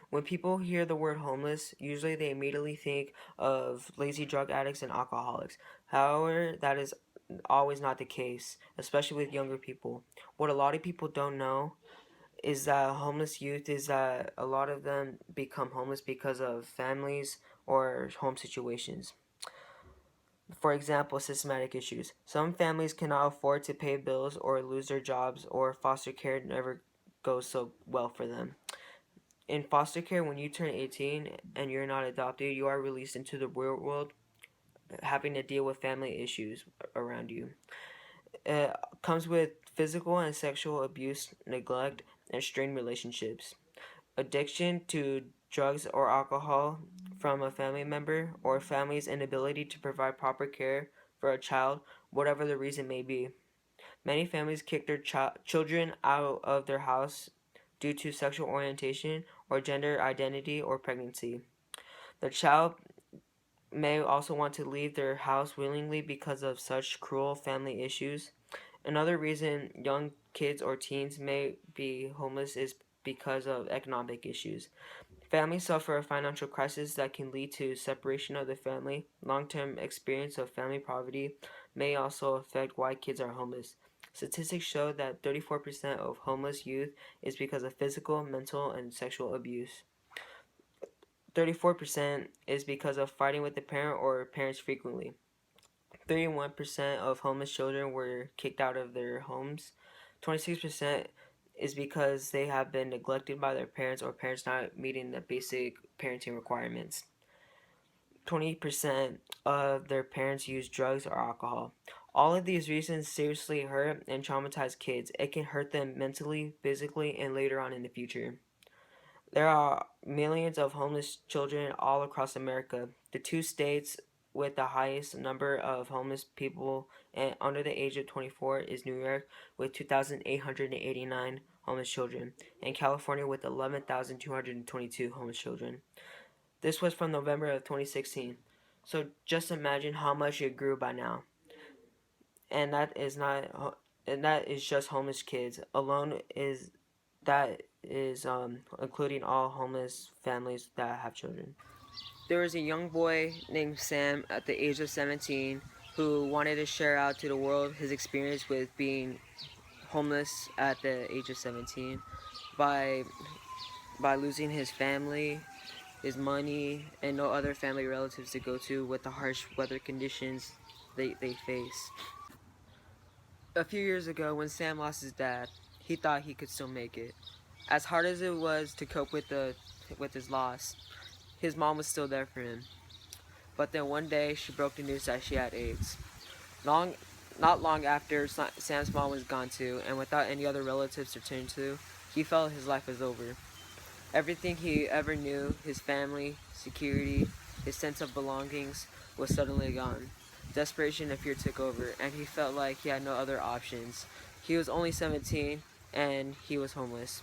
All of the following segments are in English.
When people hear the word homeless, usually they immediately think of lazy drug addicts and alcoholics. However, that is always not the case, especially with younger people. What a lot of people don't know is that homeless youth is that a lot of them become homeless because of families or home situations. For example, systematic issues. Some families cannot afford to pay bills or lose their jobs, or foster care never goes so well for them. In foster care, when you turn 18 and you're not adopted, you are released into the real world, having to deal with family issues around you. It comes with physical and sexual abuse, neglect, and strained relationships. Addiction to drugs or alcohol from a family member, or family's inability to provide proper care for a child, whatever the reason may be. Many families kick their children out of their house due to sexual orientation or gender identity or pregnancy. The child may also want to leave their house willingly because of such cruel family issues. Another reason young kids or teens may be homeless is because of economic issues. Families suffer a financial crisis that can lead to separation of the family. Long-term experience of family poverty may also affect why kids are homeless. Statistics show that 34% of homeless youth is because of physical, mental, and sexual abuse. 34% is because of fighting with the parent or parents frequently. 31% of homeless children were kicked out of their homes. 26% is because they have been neglected by their parents or parents not meeting the basic parenting requirements. 20% of their parents use drugs or alcohol. All of these reasons seriously hurt and traumatize kids. It can hurt them mentally, physically, and later on in the future. There are millions of homeless children all across America. The two states with the highest number of homeless people under the age of 24 is New York with 2,889 homeless children, and California with 11,222 homeless children. This was from November of 2016. So just imagine how much it grew by now. And that is just homeless kids. Alone is that is including all homeless families that have children. There was a young boy named Sam at the age of 17 who wanted to share out to the world his experience with being homeless at the age of 17 by losing his family, his money, and no other family relatives to go to with the harsh weather conditions they face. A few years ago, when Sam lost his dad, he thought he could still make it. As hard as it was to cope with his loss, his mom was still there for him. But then one day, she broke the news that she had AIDS. Long, Not long after Sam's mom was gone too, and without any other relatives to turn to, he felt his life was over. Everything he ever knew, his family, security, his sense of belongings, was suddenly gone. Desperation and fear took over, and he felt like he had no other options. He was only 17, and he was homeless.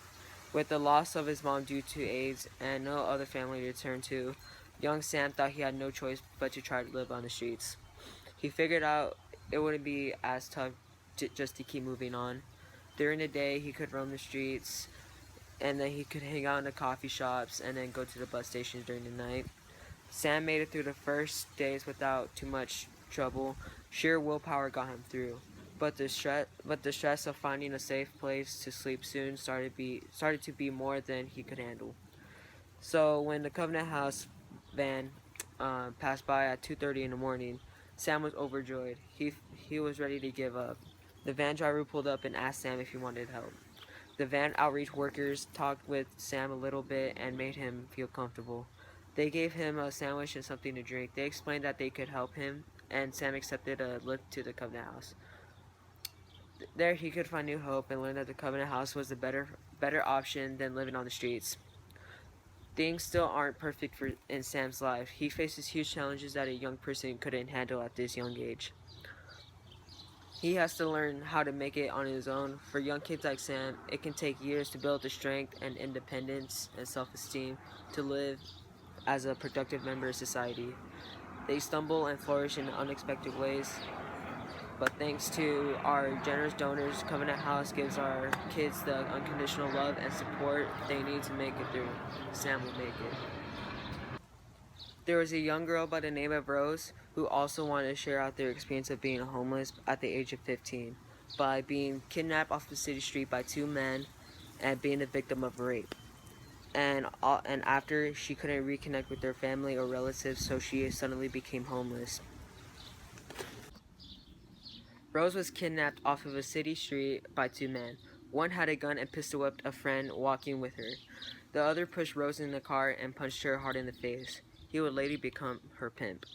With the loss of his mom due to AIDS and no other family to turn to, young Sam thought he had no choice but to try to live on the streets. He figured out it wouldn't be as tough just to keep moving on. During the day, he could roam the streets, and then he could hang out in the coffee shops and then go to the bus stations during the night. Sam made it through the first days without too much trouble. Sheer willpower got him through. But the stress of finding a safe place to sleep soon started to be more than he could handle. So when the Covenant House van passed by at 2:30 in the morning, Sam was overjoyed. He was ready to give up. The van driver pulled up and asked Sam if he wanted help. The van outreach workers talked with Sam a little bit and made him feel comfortable. They gave him a sandwich and something to drink. They explained that they could help him, and Sam accepted a lift to the Covenant House. There he could find new hope and learn that the Covenant House was a better option than living on the streets. Things still aren't perfect in Sam's life. He faces huge challenges that a young person couldn't handle at this young age. He has to learn how to make it on his own. For young kids like Sam, it can take years to build the strength and independence and self-esteem to live as a productive member of society. They stumble and flourish in unexpected ways. But thanks to our generous donors, Covenant House gives our kids the unconditional love and support they need to make it through. Sam will make it. There was a young girl by the name of Rose who also wanted to share out their experience of being homeless at the age of 15 by being kidnapped off the city street by two men and being the victim of rape. And after she couldn't reconnect with her family or relatives, so she suddenly became homeless. Rose was kidnapped off of a city street by two men. One had a gun and pistol whipped a friend walking with her. The other pushed Rose in the car and punched her hard in the face. He would later become her pimp.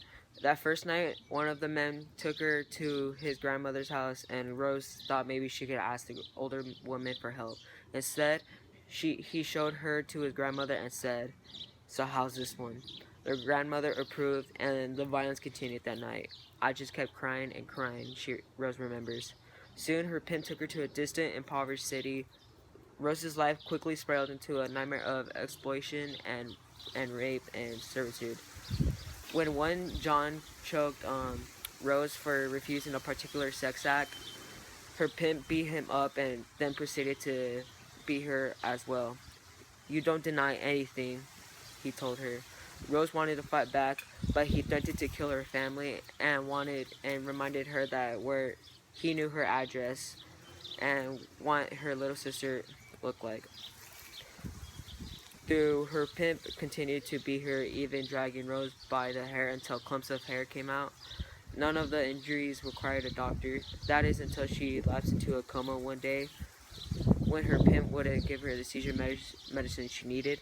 That first night, one of the men took her to his grandmother's house, and Rose thought maybe she could ask the older woman for help. Instead, he showed her to his grandmother and said, "So how's this one?" Their grandmother approved, and the violence continued that night. I just kept crying and crying, Rose remembers. Soon, her pimp took her to a distant, impoverished city. Rose's life quickly spiraled into a nightmare of exploitation and rape and servitude. When one John choked Rose for refusing a particular sex act, her pimp beat him up and then proceeded to beat her as well. "You don't deny anything," he told her. Rose wanted to fight back, but he threatened to kill her family and reminded her that where he knew her address and what her little sister looked like. Through her pimp continued to beat her, even dragging Rose by the hair until clumps of hair came out. None of the injuries required a doctor. That is until she lapsed into a coma one day when her pimp wouldn't give her the seizure medicine she needed.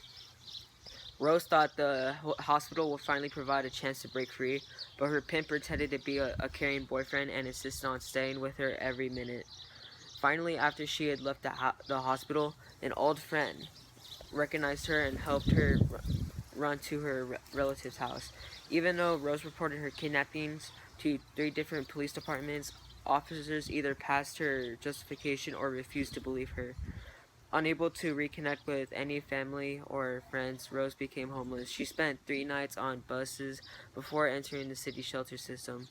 Rose thought the hospital would finally provide a chance to break free, but her pimp pretended to be a caring boyfriend and insisted on staying with her every minute. Finally, after she had left the hospital, an old friend recognized her and helped her run to her relative's house. Even though Rose reported her kidnappings to 3 different police departments, officers either passed her justification or refused to believe her. Unable to reconnect with any family or friends, Rose became homeless. She spent 3 nights on buses before entering the city shelter system.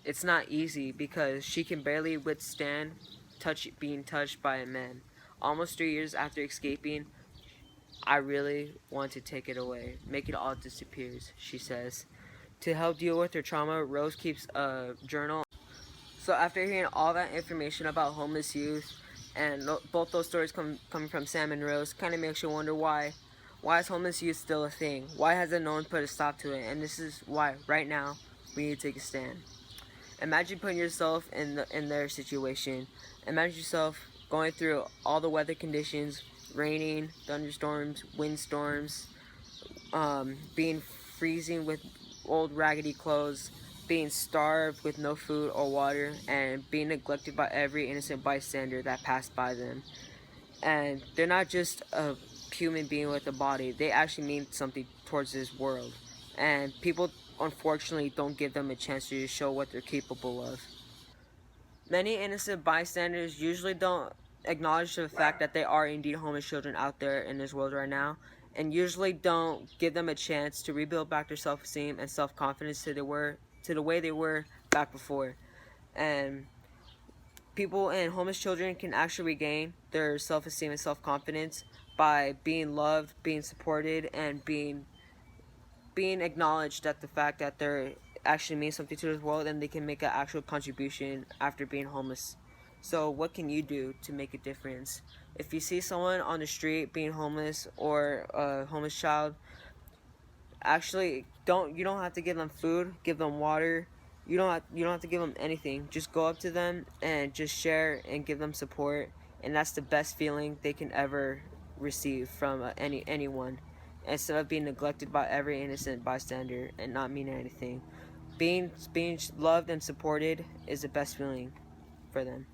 It's not easy because she can barely withstand being touched by a man. Almost 3 years after escaping, "I really want to take it away, make it all disappears," she says. To help deal with her trauma, Rose keeps a journal. So after hearing all that information about homeless youth, and both those stories coming from Sam and Rose, kind of makes you wonder why. Why is homeless youth still a thing? Why hasn't no one put a stop to it? And this is why, right now, we need to take a stand. Imagine putting yourself in their situation. Imagine yourself going through all the weather conditions, raining, thunderstorms, windstorms, being freezing with old raggedy clothes, being starved with no food or water, and being neglected by every innocent bystander that passed by them. And they're not just a human being with a body, they actually mean something towards this world. And people, unfortunately, don't give them a chance to show what they're capable of. Many innocent bystanders usually don't acknowledge the fact that they are indeed homeless children out there in this world right now, and usually don't give them a chance to rebuild back their self-esteem and self-confidence to the way they were back before. And people and homeless children can actually regain their self-esteem and self-confidence by being loved, being supported, and being acknowledged at the fact that they're actually mean something to this world and they can make an actual contribution after being homeless. So what can you do to make a difference? If you see someone on the street being homeless or a homeless child, actually you don't have to give them food, give them water. You don't have to give them anything. Just go up to them and just share and give them support, and that's the best feeling they can ever receive from anyone. Instead of being neglected by every innocent bystander and not meaning anything, being loved and supported is the best feeling for them.